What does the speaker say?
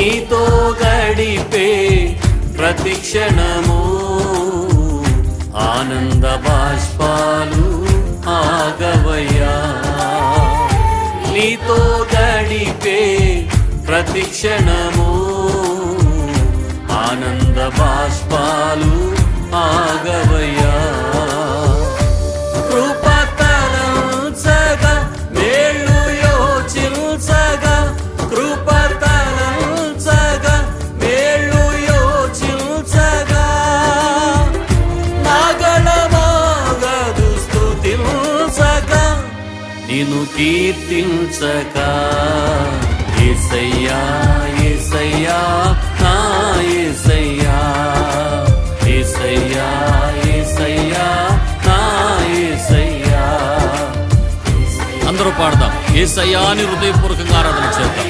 నీతో గడిపే ప్రతి క్షణము ఆనంద బాష్పాలు ఆగవయ్యా. నీతో గడిపే ప్రతి క్షణము ఆనంద బాష్పాలు ఆగవయ్యా. కృపతలంచగా మేళ్ళు యోచించగా, కృపతలంచగా మేళ్ళు యోచించగా, నాగళమాగదు స్తుతించగా, నిన్ను కీర్తించగా. యేసయ్యా యేసయ్యా నా యేసయ్యా, యేసయ్యా యేసయ్యా నా యేసయ్యా. అందరూ పాడదాం యేసయ్యా అని హృదయపూర్వకంగా ఆరాధన చేద్దాం.